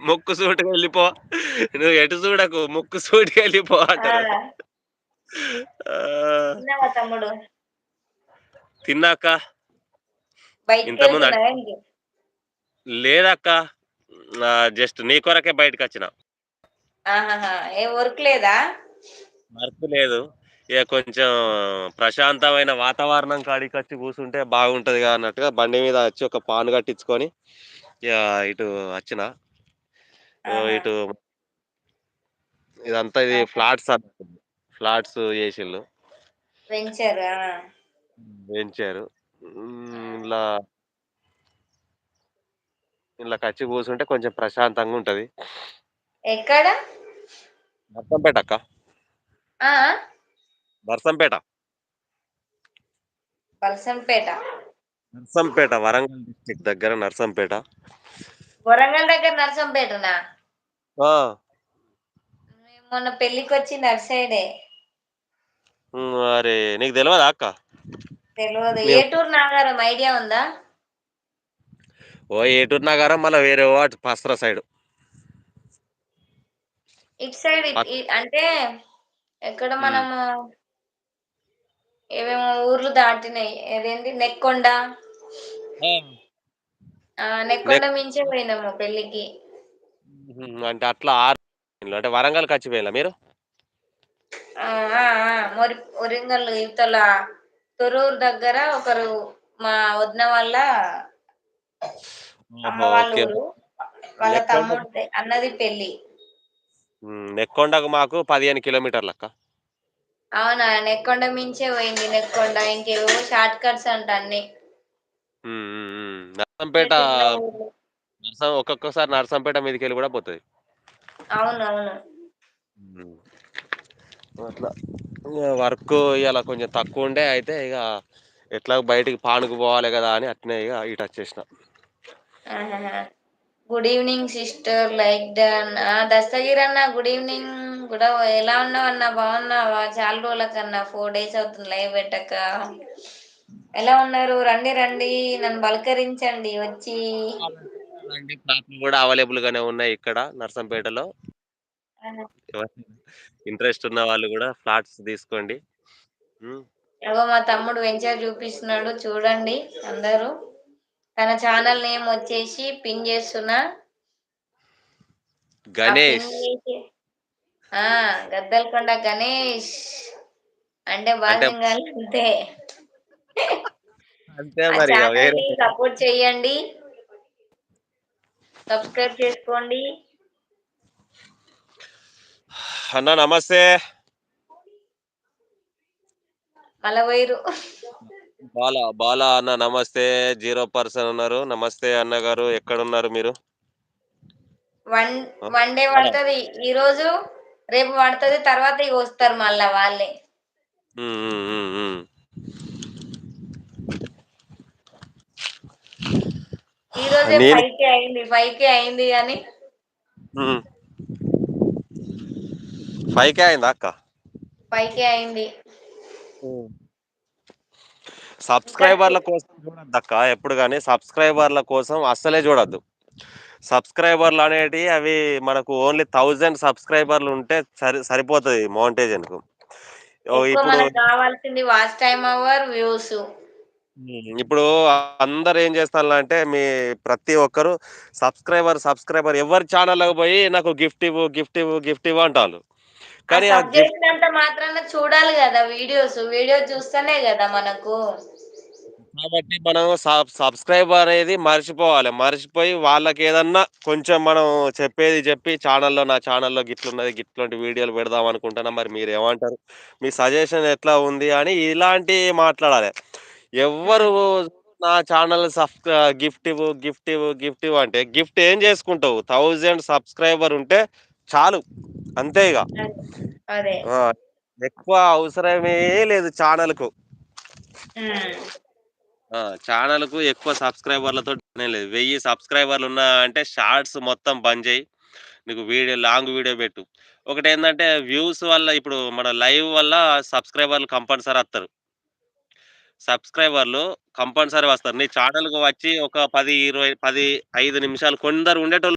ముక్కు సూటిగా ఎళ్ళిపో. నువ్వు ఎటు చూడకు. ముక్కు సూటిగా ఎళ్ళిపో అంటారు. ఆ! ఆ! తిన్నావా తమ్ముడు? తిన్నా అక్క. ఇంతకుముందు బయటికెళ్తున్నావా ఏంటి? లేదక్క. జస్ట్ నీ కొరకే బయటికొచ్చిన. ఆహాహా! ఏం వర్క్ లేదా? వర్క్ లేదు. ఇగ కొంచెం ప్రశాంతమైన వాతావరణం కాడికొచ్చి కూసుంటే బాగుంటదిగా అన్నట్టుగా బండి మీద వచ్చి ఒక పాను కట్టించుకొని ఇగ ఇటు వచ్చిన. ఆహా! ఇటు ఇదంతా ఇది ఆహా! ఫ్లాట్స్ అన్నట్టు. ఫ్లాట్స్ ఏసిల్లు. వెంచర్. ఆ! వేయించారు. ఆ! ఇలా ఇళ్ళకచ్చి కూసుంటే కొంచెం ప్రశాంతంగుంటది. ఎక్కడ? నర్సంపేట అక్క. ఆ! ఆ! నర్సంపేట. బల్సంపేట. నర్సంపేట వరంగల్ డిస్ట్రిక్ట్ దగ్గర నర్సంపేట. వరంగల్ దగ్గర నర్సంపేటనా? ఆ! మేము మొన్న పెళ్ళికొచ్చింది అటు సైడే. మరి నీకు తెలవదా అక్క? తెలవదు. మేము ఏటూరు నాగారం ఐడియా ఉందా? ఓ ఏటూరు నాగారం మళ్ళా వేరే అటు పసర సైడు. ఇటు సైడ్ పక్ అంటే ఎక్కడ హ్మ్. మనము ఏవేమో ఊర్లు దాటినయి. అదేంటి నెక్కొండ. ఆ! ఆ! నెక్కొండ నెక్ మించే పోయినాము పెళ్ళికి. అంటే అట్లా అంటే వరంగల్‌కచ్చి పోయిల్లా మీరు? ఆ! ఆ! ఆ! వరంగల్ ఇవతల తొర్రూరు దగ్గర ఒకరు మా వదిన వాళ్ళ అమ్మ ఓహో! వాళ్ళ ఓకే. ఊరు. వాళ్ళ నెక్కొండకు తమ్ముడిది అన్నది పెళ్లి. నెక్కొండకు మాకు 15 కిలోమీటర్లక్క. అవునా! నెక్కొండ మించే పోయింది నెక్కొండ. ఇంకేవేవో షార్ట్ కట్స్ అంట అన్నీ. చిన్న నర్సంపేట చిన్న ఊర్లు. ఒక్కొక్కసారి నర్సంపేట మీదికెళ్ళి గూడా పోతది. అవునవును. హ్మ్. అట్లా. వర్కు ఇయాల కొంచెం తక్కువుండే అయితే ఇగ ఎట్లాగో బయటికి పానుకు పోవాలి గదా! అని అట్నే ఇగ ఇటొచ్చేసిన. ఆహాహా! Good evening sister like done. Dastagiri అన్న గుడ్ ఈవెనింగ్. కూడా ఎలా ఉన్నావన్నా? బాగున్నావా? చాలా రోజులకన్నా 4 డేస్ అవుతుంది లైవ్ పెట్టక. ఎలా ఉన్నారు? రండి రండి నన్ను పలకరించండి వచ్చి. రండి ఫ్లాట్లు గూడా అవైలబుల్ గానే ఉన్నాయి ఇక్కడ నర్సంపేటలో. ఆహా! ఎవరైనా ఇంట్రెస్ట్ ఉన్న వాళ్ళు గూడా ఫ్లాట్స్ తీసుకోండి. హ్మ్. అగో మా తమ్ముడు వెంచర్ చూపిస్తున్నాడు చూడండి అందరూ. తన ఛానల్ నేమ్ వచ్చేసి పిన్ చేస్తున్నా. ఆ పిన్ గణేష్. చేసి ఆ! గద్దలకొండ గణేష్ అంటే అంటే బాసింగాలు అంతే. అంతే ఆ మరిగ వేరే ఛానల్‌ని సపోర్ట్ చేయండి. సబ్స్క్రైబ్ చేసుకోండి. అన్న నమస్తే. మళ్ళా పోయిర్రు. బాలా అన్న నమస్తే. 0 పర్సన్ ఉన్నారు. నమస్తే అన్నగారు ఎక్కడున్నారు మీరు? వన్ ఆ! One day Bala. పడతది. ఈరోజు, రేపు పడతది. తర్వాత ఇగ వస్తారు మళ్ళా వాళ్ళే. హ్మ్. హ్మ్. హ్మ్. హ్మ్. ఈరోజే నేను 5,000 అయింది. 5,000 అయింది గాని హ్మ్. 5,000 అయిందా అక్క? 5,000 అయింది. హ్మ్. ఇంకా సబ్‌స్క్రైబర్‌ల కోసం చూడొద్దక్క ఎప్పుడు గాని. సబ్‌స్క్రైబర్‌ల కోసం అస్సలే చూడొద్దు. సబ్‌స్క్రైబర్‌లనేటియి అవి మనకు ఓన్లీ 1000 సబ్‌స్క్రైబర్‌లుంటే సరిపోతది మోనిటైజేషన్‌కు. ఎక్కువ ఇప్పుడు మనకు కావాల్సింది వాచ్ టైమ్ అవర్, వ్యూస్. ఇప్పుడు అందరూ ఏం చేస్తాల్లంటే ప్రతి ఒక్కరు సబ్‌స్క్రైబర్ ఎవరి ఛానల్‌లోకి పోయి నాకు గిఫ్ట్ ఇవ్వు, గిఫ్ట్ ఇవ్వు, గిఫ్ట్ ఇవ్వు అంటాల్లు. ఆ కానీ ఆ సబ్ గిఫ్ట్ చేసినంత మాత్రాన చూడాలి గదా వీడియోస్. వీడియోస్ చూస్తేనే గదా మనకు. కాబట్టి మనం సబ్‌స్క్రైబ్ అనేది మర్చిపోవాలి. మర్చిపోయి వాళ్ళకేదన్నా కొంచెం మనం చెప్పేది చెప్పి నా ఛానల్‌లో గిట్లున్నది, గిట్లాంటి వీడియోలు పెడదాం అనుకుంటున్నా. మరి మీరేమంటారు? మీ సజెషన్ ఎట్లా ఉంది? అని ఇలాంటియి మాట్లాడాలె. ఎవ్వరు హ్మ్. నా ఛానల్ గిఫ్ట్ ఇవ్వు, గిఫ్ట్ ఇవ్వు, గిఫ్ట్ ఇవ్వు అంటే గిఫ్ట్ ఏం చేసుకుంటావు? 1000 సబ్‌స్క్రైబర్ ఉంటే చాలు. అంతే ఇగ. అదే. అదే. ఆ! ఎక్కువ అవసరమే లేదు ఛానల్‌కు. హ్మ్. ఛానెల్‌కు ఎక్కువ సబ్‌స్క్రైబర్‌లతోటి పనే లేదు. 1000 సబ్‌స్క్రైబర్‌లున్నా అంటే షార్ట్స్ మొత్తం బంద్ జెయి. నీకు లాంగ్ వీడియో పెట్టు. ఒకటేందంటే వ్యూస్ వల్ల ఇప్పుడు మన లైవ్ వల్ల సబ్‌స్క్రైబర్‌లు కంపల్సరీ అత్తరు. సబ్‌స్క్రైబర్‌లు కంపల్సరీ వస్తారు. నీ ఛానెల్‌కి వచ్చి ఒక 10, 20, 5 నిమిషాలు కొందరు ఉండేటోళ్ళు